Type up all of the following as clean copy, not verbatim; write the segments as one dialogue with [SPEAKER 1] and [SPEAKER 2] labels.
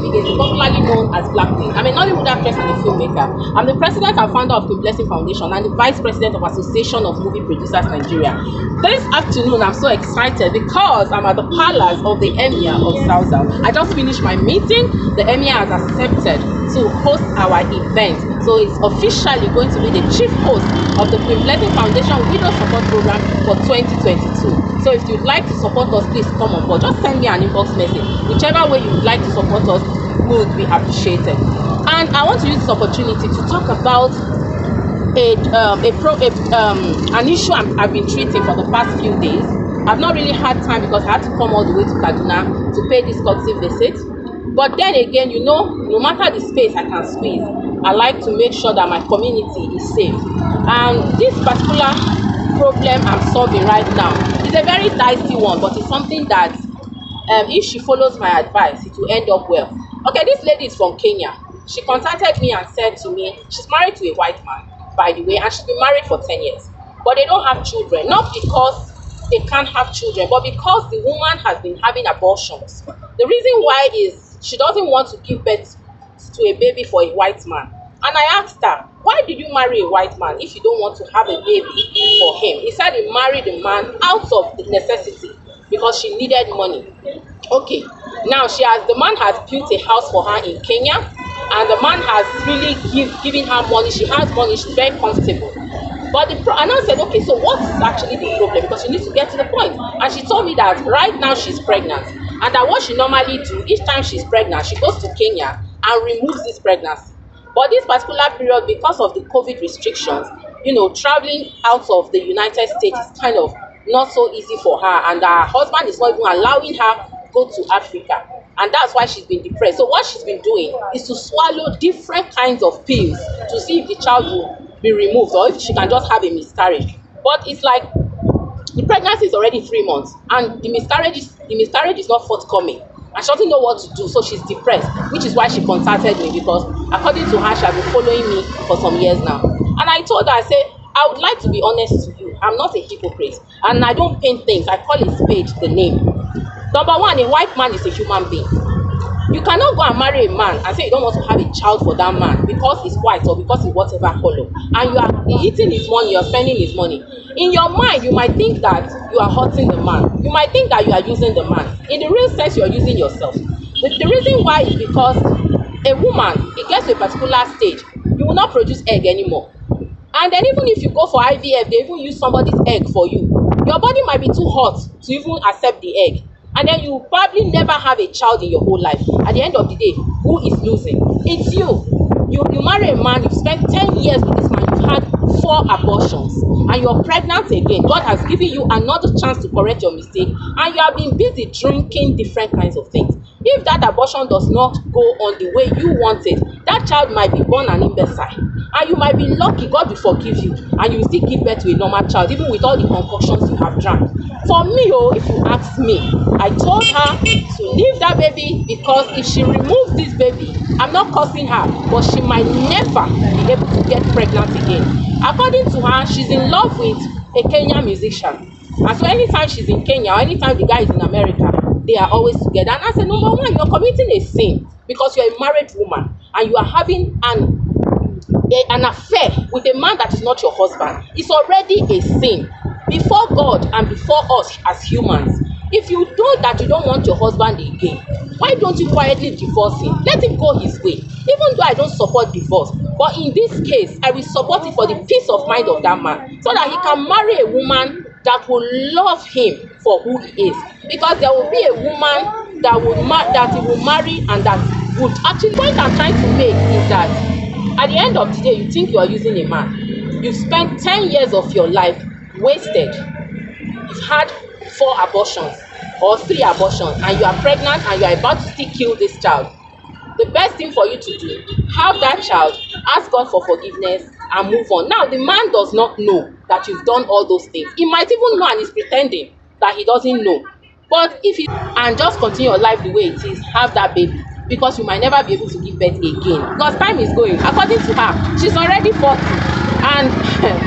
[SPEAKER 1] Queen Bigezi, popularly known as Black Queen. I'm a Nollywood actress and a filmmaker. I'm the president and founder of Queen Blessing Foundation and the vice president of Association of Movie Producers Nigeria. This afternoon, I'm so excited because I'm at the palace of the Emir of South. I just finished my meeting. The Emir has accepted to host our event. So it's officially going to be the chief host of the Queen Blessing Foundation Widow Support Program for 2022. So if you'd like to support us, please come on board. Just send me an inbox message. Whichever way you would like to support us would be appreciated. And I want to use this opportunity to talk about an issue I've been treating for the past few days. I've not really had time because I had to come all the way to Kaduna to pay this courtesy visit. But then again, you know, no matter the space I can squeeze, I like to make sure that my community is safe. And this particular problem I'm solving right now is a very dicey one, but it's something that if she follows my advice, it will end up well. Okay, this lady is from Kenya. She contacted me and said to me, she's married to a white man, by the way, and she's been married for 10 years. But they don't have children, not because they can't have children, but because the woman has been having abortions. The reason why is she doesn't want to give birth to a baby for a white man. And I asked her, why did you marry a white man if you don't want to have a baby for him? He said he married a man out of necessity because she needed money. Okay, now the man has built a house for her in Kenya, and the man has really given her money. She has money, she's very comfortable. But and I said, okay, so what's actually the problem? Because you need to get to the point. And she told me that right now she's pregnant, and that what she normally do, each time she's pregnant, she goes to Kenya and removes this pregnancy. But this particular period, because of the COVID restrictions, you know, traveling out of the United States is kind of not so easy for her, and her husband is not even allowing her go to Africa, and that's why she's been depressed. So what she's been doing is to swallow different kinds of pills to see if the child will be removed or if she can just have a miscarriage. But it's like the pregnancy is already 3 months and the miscarriage is not forthcoming, and she doesn't know what to do, so she's depressed, which is why she contacted me, because according to her, she has been following me for some years now. And I told her, I said, I would like to be honest to you, I'm not a hypocrite, and I don't paint things, I call a spade the name. Number one, a white man is a human being. You cannot go and marry a man and say you don't want to have a child for that man because he's white or because he's whatever color, and you are eating his money, you're spending his money. In your mind, you might think that you are hurting the man. You might think that you are using the man. In the real sense, you are using yourself. The reason why is because a woman, it gets to a particular stage, you will not produce egg anymore. And then even if you go for IVF, they even use somebody's egg for you. Your body might be too hot to even accept the egg. And then you probably never have a child in your whole life. At the end of the day, who is losing? It's you. You marry a man, you've spent 10 years with this man, you've had 4 abortions, and you're pregnant again. God has given you another chance to correct your mistake, and you have been busy drinking different kinds of things. If that abortion does not go on the way you want it, that child might be born an imbecile, and you might be lucky, God will forgive you, and you will still give birth to a normal child, even with all the concoctions you have drank. For me, if you ask me, I told her to leave that baby, because if she removes this baby, I'm not cursing her, but she might never be able to get pregnant again. According to her, she's in love with a Kenyan musician, and so anytime she's in Kenya or anytime the guy is in America, they are always together. And I said, number one, you're committing a sin because you're a married woman and you are having an affair with a man that is not your husband. It's already a sin before God and before us as humans. If you know that you don't want your husband again, why don't you quietly divorce him? Let him go his way. Even though I don't support divorce, but in this case, I will support it for the peace of mind of that man, so that he can marry a woman that will love him for who he is. Because there will be a woman that he will marry, and that would actually, the point I'm trying to make is that at the end of the day, you think you are using a man. You've spent 10 years of your life wasted. You've had 4 abortions or 3 abortions, and you are pregnant and you are about to still kill this child. The best thing for you to do, have that child, ask God for forgiveness, and move on. Now, the man does not know that you've done all those things. He might even know and is pretending that he doesn't know. But if you and just continue your life the way it is, have that baby, because you might never be able to give birth again, because time is going. According to her, she's already 40, and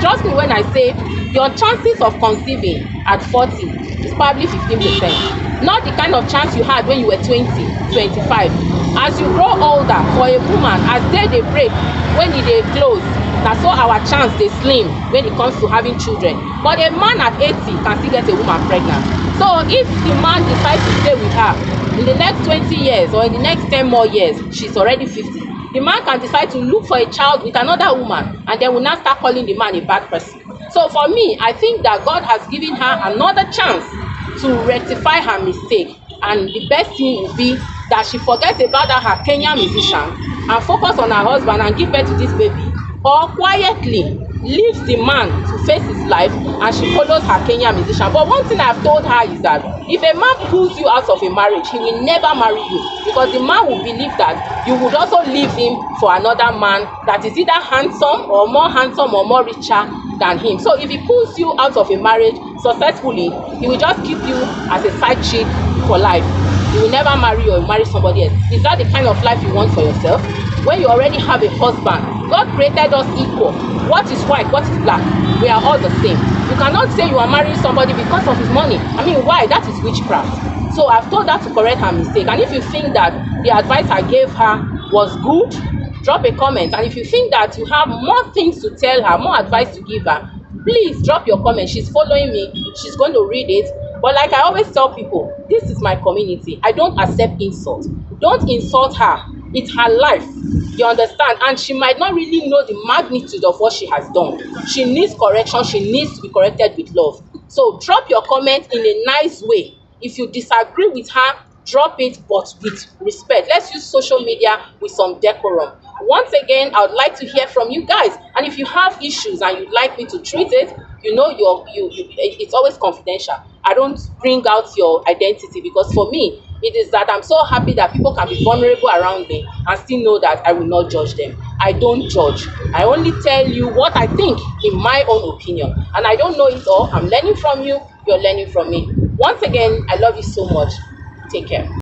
[SPEAKER 1] trust me when I say your chances of conceiving at 40 is probably 15%. not the kind of chance you had when you were 20, 25. As you grow older, for a woman, as they break, when e dey close, na so our chance dey slim when it comes to having children. But a man at 80 can still get a woman pregnant. So if the man decides to stay with her in the next 20 years or in the next 10 more years, she's already 50. The man can decide to look for a child with another woman, and then will now start calling the man a bad person. So for me, I think that God has given her another chance to rectify her mistake, and the best thing would be that she forgets about that her Kenyan musician and focus on her husband and give birth to this baby, or quietly leaves the man to face his life and she follows her Kenyan musician. But one thing I've told her is that if a man pulls you out of a marriage, he will never marry you, because the man will believe that you would also leave him for another man that is either handsome or more richer than him. So if he pulls you out of a marriage successfully, he will just keep you as a side chick for life. You will never marry or marry somebody else. Is that the kind of life you want for yourself? When you already have a husband, God created us equal. What is white, what is black? We are all the same. You cannot say you are marrying somebody because of his money. I mean, why? That is witchcraft. So I've told her to correct her mistake. And if you think that the advice I gave her was good, drop a comment. And if you think that you have more things to tell her, more advice to give her, please drop your comment. She's following me. She's going to read it. But like I always tell people, this is my community. I don't accept insult. Don't insult her. It's her life. You understand? And she might not really know the magnitude of what she has done. She needs correction. She needs to be corrected with love. So drop your comment in a nice way. If you disagree with her, drop it, but with respect. Let's use social media with some decorum. Once again, I would like to hear from you guys. And if you have issues and you'd like me to treat it, you know, it's always confidential. I don't bring out your identity, because for me, it is that I'm so happy that people can be vulnerable around me and still know that I will not judge them. I don't judge. I only tell you what I think in my own opinion. And I don't know it all. I'm learning from you. You're learning from me. Once again, I love you so much. Take care.